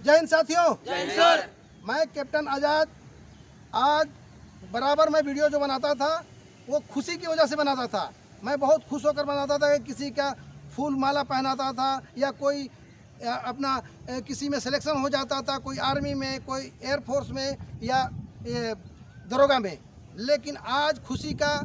जय हिंद साथियों। जय हिंद सर। मैं कैप्टन आज़ाद आज बराबर मैं वीडियो जो बनाता था वो खुशी की वजह से बनाता था। मैं बहुत खुश होकर बनाता था कि किसी का फूल माला पहनाता था या कोई अपना किसी में सिलेक्शन हो जाता था, कोई आर्मी में, कोई एयरफोर्स में या दरोगा में। लेकिन आज खुशी का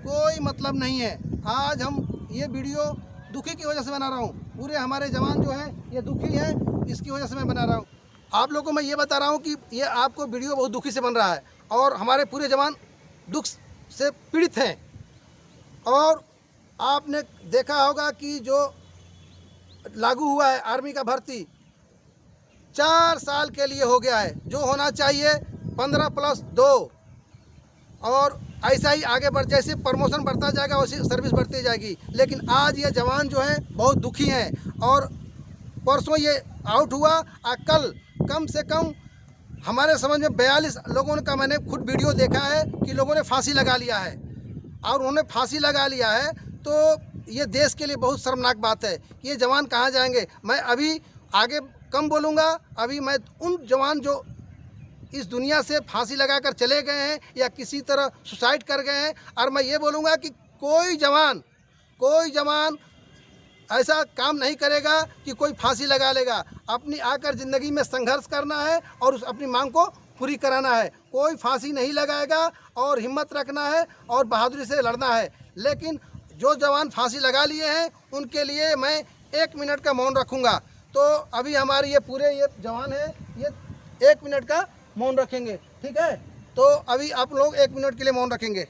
कोई मतलब नहीं है। आज हम ये वीडियो दुखी की वजह से बना रहा हूँ। पूरे हमारे जवान जो हैं ये दुखी हैं, इसकी वजह से मैं बना रहा हूँ। आप लोगों को मैं ये बता रहा हूँ कि ये आपको वीडियो बहुत दुखी से बन रहा है और हमारे पूरे जवान दुख से पीड़ित हैं। और आपने देखा होगा कि जो लागू हुआ है आर्मी का भर्ती 4 साल के लिए हो गया है, जो होना चाहिए 15+2। और ऐसा ही आगे बढ़, जैसे प्रमोशन बढ़ता जाएगा वैसे सर्विस बढ़ती जाएगी। लेकिन आज ये जवान जो हैं बहुत दुखी हैं और परसों ये आउट हुआ और कल कम से कम हमारे समझ में 42 लोगों का मैंने खुद वीडियो देखा है कि लोगों ने फांसी लगा लिया है। और उन्होंने फांसी लगा लिया है तो ये देश के लिए बहुत शर्मनाक बात है। ये जवान कहाँ जाएंगे? मैं अभी आगे कम बोलूँगा। अभी मैं उन जवान जो इस दुनिया से फांसी लगाकर चले गए हैं या किसी तरह सुसाइड कर गए हैं, और मैं ये बोलूँगा कि कोई जवान ऐसा काम नहीं करेगा कि कोई फांसी लगा लेगा। अपनी आकर ज़िंदगी में संघर्ष करना है और उस अपनी मांग को पूरी कराना है। कोई फांसी नहीं लगाएगा और हिम्मत रखना है और बहादुरी से लड़ना है। लेकिन जो जवान फांसी लगा लिए हैं उनके लिए मैं 1 मिनट का मौन रखूँगा। तो अभी हमारे ये पूरे ये जवान हैं, ये 1 मिनट का मौन रखेंगे, ठीक है? तो अभी आप लोग 1 मिनट के लिए मौन रखेंगे।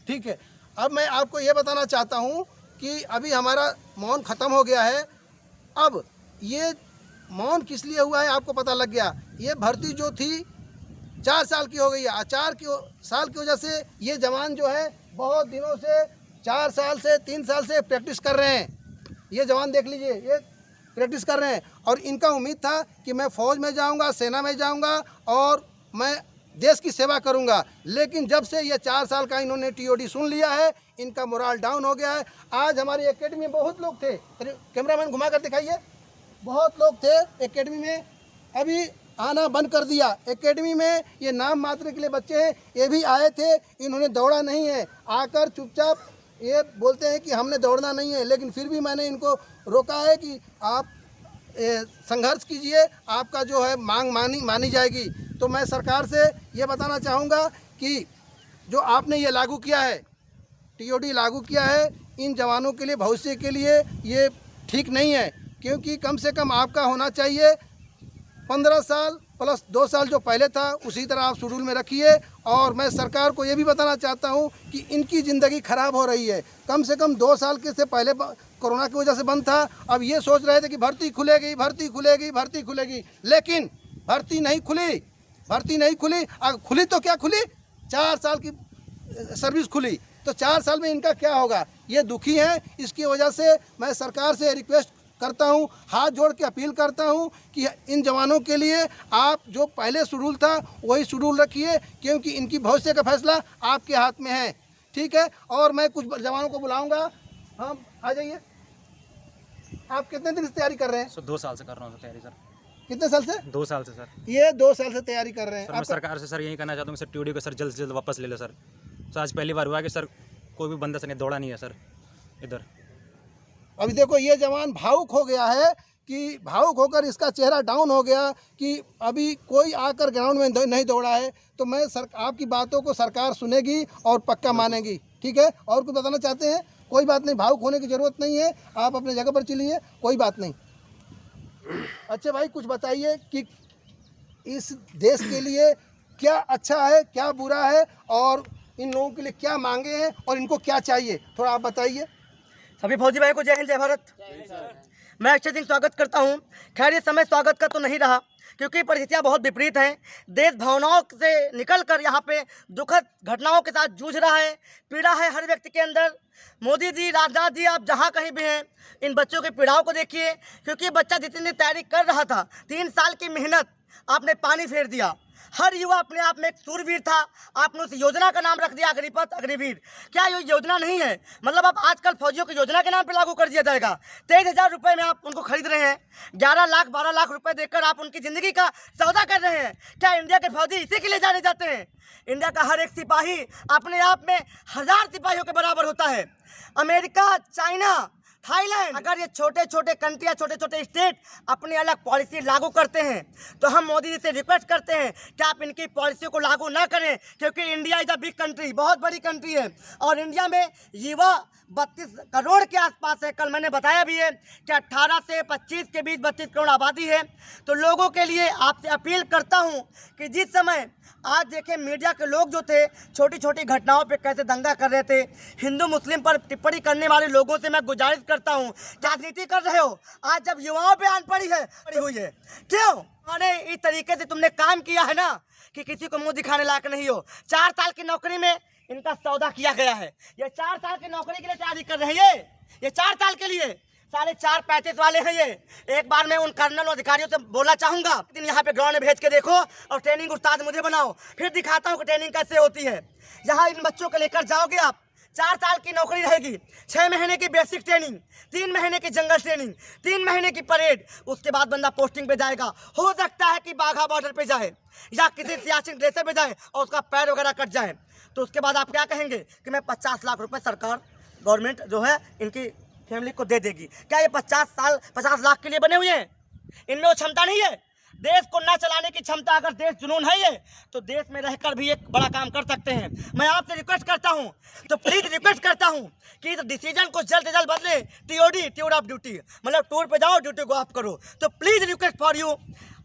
ठीक है, अब मैं आपको ये बताना चाहता हूँ कि अभी हमारा मौन ख़त्म हो गया है। अब ये मौन किस लिए हुआ है आपको पता लग गया। ये भर्ती जो थी 4 साल की हो गई है। 4 साल की वजह से ये जवान जो है बहुत दिनों से 4 साल से 3 साल से प्रैक्टिस कर रहे हैं। ये जवान देख लीजिए, ये प्रैक्टिस कर रहे हैं और इनका उम्मीद था कि मैं फ़ौज में जाऊँगा, सेना में जाऊँगा और मैं देश की सेवा करूंगा। लेकिन जब से ये 4 साल का इन्होंने टीओडी सुन लिया है, इनका मोरल डाउन हो गया है। आज हमारी एकेडमी में बहुत लोग थे, कैमरामैन घुमा कर दिखाइए, बहुत लोग थे एकेडमी में, अभी आना बंद कर दिया। एकेडमी में ये नाम मात्र के लिए बच्चे हैं, ये भी आए थे, इन्होंने दौड़ा नहीं है। आकर चुपचाप ये बोलते हैं कि हमने दौड़ना नहीं है, लेकिन फिर भी मैंने इनको रोका है कि आप संघर्ष कीजिए, आपका जो है मांग मानी जाएगी। तो मैं सरकार से ये बताना चाहूँगा कि जो आपने ये लागू किया है, टीओडी लागू किया है, इन जवानों के लिए भविष्य के लिए ये ठीक नहीं है। क्योंकि कम से कम आपका होना चाहिए 15 साल प्लस 2 साल जो पहले था उसी तरह आप शेड्यूल में रखिए। और मैं सरकार को ये भी बताना चाहता हूँ कि इनकी ज़िंदगी ख़राब हो रही है। कम से कम 2 साल के से पहले कोरोना की वजह से बंद था। अब ये सोच रहे थे कि भर्ती खुलेगी, लेकिन भर्ती नहीं खुली। अगर खुली तो क्या खुली, 4 साल की सर्विस खुली, तो 4 साल में इनका क्या होगा? ये दुखी हैं। इसकी वजह से मैं सरकार से रिक्वेस्ट करता हूं, हाथ जोड़ के अपील करता हूं कि इन जवानों के लिए आप जो पहले शेड्यूल था वही शेड्यूल रखिए, क्योंकि इनकी भविष्य का फैसला आपके हाथ में है, ठीक है? और मैं कुछ जवानों को बुलाऊंगा, हम आ जाइए। आप कितने दिन से तैयारी कर रहे हैं? सर 2 साल से कर रहा हूँ तैयारी सर। कितने साल से? 2 साल से सर। ये 2 साल से तैयारी कर रहे हैं। सर मैं सरकार से सर यही कहना चाहता हूँ कि सर टीओडी को सर जल्द से जल्द वापस ले लो सर। आज पहली बार हुआ कि सर कोई भी बंदा सर दौड़ा नहीं है सर इधर। अभी देखो ये जवान भावुक हो गया है कि भावुक होकर इसका चेहरा डाउन हो गया कि अभी कोई आकर ग्राउंड में नहीं दौड़ा है। तो मैं आपकी बातों को सरकार सुनेगी और पक्का मानेगी, ठीक है? और कुछ बताना चाहते हैं? कोई बात नहीं, भावुक होने की ज़रूरत नहीं है, आप अपने जगह पर चलिए, कोई बात नहीं। अच्छा भाई, कुछ बताइए कि इस देश के लिए क्या अच्छा है, क्या बुरा है, और इन लोगों के लिए क्या मांगे हैं और इनको क्या चाहिए, थोड़ा आप बताइए। सभी फौजी भाई को जय हिंद, जय भारत। मैं अक्षय सिंह स्वागत करता हूं। खैर, ये समय स्वागत का तो नहीं रहा क्योंकि परिस्थितियां बहुत विपरीत हैं। देश भावनाओं से निकलकर यहाँ पे दुखद घटनाओं के साथ जूझ रहा है। पीड़ा है हर व्यक्ति के अंदर। मोदी जी, राजनाथ जी, आप जहाँ कहीं भी हैं, इन बच्चों की पीड़ाओं को देखिए, क्योंकि बच्चा जितनी तैयारी कर रहा था, 3 साल की मेहनत आपने पानी फेर दिया। हर युवा अपने आप में एक सूरवीर था। आपने उस योजना का नाम रख दिया अग्निपथ अग्निवीर। क्या ये योजना नहीं है? मतलब अब आजकल फौजियों की योजना के नाम पे लागू कर दिया जाएगा। 23,000 रुपये में आप उनको खरीद रहे हैं। 11 लाख 12 लाख रुपए देकर आप उनकी ज़िंदगी का सौदा कर रहे हैं। क्या इंडिया के फौजी इसी के लिए जाने जाते हैं? इंडिया का हर एक सिपाही अपने आप में 1000 सिपाहियों के बराबर होता है। अमेरिका, चाइना, थाईलैंड, अगर ये छोटे छोटे कंट्री या छोटे छोटे स्टेट अपनी अलग पॉलिसी लागू करते हैं तो हम मोदी जी से रिक्वेस्ट करते हैं कि आप इनकी पॉलिसी को लागू ना करें, क्योंकि India is a big country, बहुत बड़ी कंट्री है और इंडिया में युवा 32 करोड़ के आसपास है। कल मैंने बताया भी है कि 18 से 25 के बीच 32 करोड़ आबादी है। तो लोगों के लिए आपसे अपील करता हूं कि जिस समय आज देखें मीडिया के लोग जो थे छोटी छोटी घटनाओं पे कैसे दंगा कर रहे थे, हिंदू मुस्लिम पर टिप्पणी करने वाले लोगों से मैं गुजारिश करता हूं, राजनीति कर रहे हो आज जब युवाओं पे आन पड़ी हुई है, क्यों? अरे इस तरीके से तुमने काम किया है ना कि किसी को मुंह दिखाने लायक नहीं हो। 4 साल की नौकरी में इनका सौदा किया गया है। ये 4 साल की नौकरी के लिए तैयारी कर रहे हैं। ये 4 साल के लिए 4.5-35 वाले हैं ये। एक बार मैं उन कर्नल अधिकारियों से बोलना चाहूँगा, दिन यहाँ पे ग्राउंड में भेज के देखो और ट्रेनिंग उस्ताद मुझे बनाओ, फिर दिखाता हूँ कि ट्रेनिंग कैसे होती है। यहाँ इन बच्चों को लेकर जाओगे आप, 4 साल की नौकरी रहेगी, 6 महीने की बेसिक ट्रेनिंग, 3 महीने की जंगल ट्रेनिंग, 3 महीने की परेड, उसके बाद बंदा पोस्टिंग पे जाएगा। हो सकता है कि बाघा बॉर्डर पे जाए या किसी सियाचिन ग्लेशियर पे जाए और उसका पैर वगैरह कट जाए, तो उसके बाद आप क्या कहेंगे कि मैं 50 लाख रुपए सरकार गवर्नमेंट जो है इनकी फैमिली को दे देगी। क्या ये 50 लाख के लिए बने हुए हैं? इनमें वो क्षमता नहीं है। देश को ना चलाने की क्षमता अगर देश जुनून है ये, तो देश में रहकर भी एक बड़ा काम कर सकते हैं। मैं आपसे रिक्वेस्ट करता हूं, तो प्लीज़ रिक्वेस्ट करता हूं कि इस डिसीजन को जल्द से जल्द बदले। टीओडी, टूर ऑफ ड्यूटी, मतलब टूर पे जाओ, ड्यूटी को ऑफ करो। तो प्लीज़ रिक्वेस्ट फॉर यू,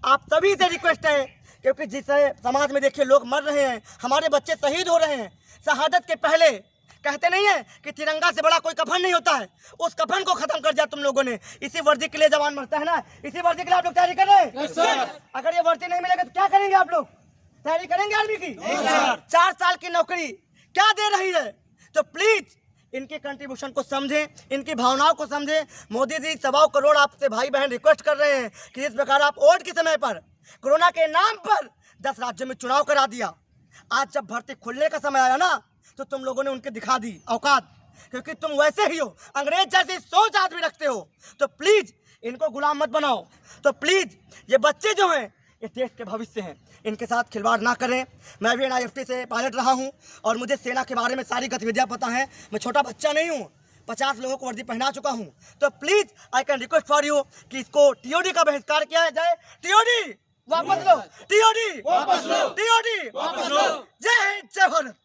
आप सभी से रिक्वेस्ट है, क्योंकि जिस समाज में देखिए लोग मर रहे हैं, हमारे बच्चे शहीद हो रहे हैं। शहादत के पहले कहते नहीं है कि तिरंगा से बड़ा कोई कफन नहीं होता है, उस कफन को खत्म कर दिया तुम लोगों ने। इसी वर्दी के लिए जवान मरता है ना, इसी वर्दी के लिए आप लोग तैयारी कर रहे हैं। yes, अगर ये वर्दी नहीं मिलेगा तो क्या करेंगे आप लोग? तैयारी करेंगे आर्मी की? 4 साल की नौकरी क्या दे रही है? तो प्लीज इनके कंट्रीब्यूशन को समझें, इनकी भावनाओं को समझें। मोदी जी 1.25 करोड़ आपसे भाई बहन रिक्वेस्ट कर रहे हैं कि इस प्रकार आप वोट के समय पर कोरोना के नाम पर 10 राज्यों में चुनाव करा दिया। आज जब भर्ती खुलने का समय आया ना, तो तुम लोगों ने उनके दिखा दी औकात, क्योंकि तुम वैसे ही हो, अंग्रेज जैसी सोच आदमी रखते हो। तो प्लीज इनको गुलाम मत बनाओ। तो प्लीज ये बच्चे जो हैं ये देश के भविष्य हैं, इनके साथ खिलवाड़ ना करें। मैं भी NIFT से पायलट रहा हूं और मुझे सेना के बारे में सारी गतिविधियां पता हैं। मैं छोटा बच्चा नहीं हूं, 50 लोगों को वर्दी पहना चुका हूं। तो please I can request for you कि इसको TOD का बहिष्कार किया जाए। TOD वापस लो, TOD वापस लो, TOD वापस लो। जय हिंद, जय भारत।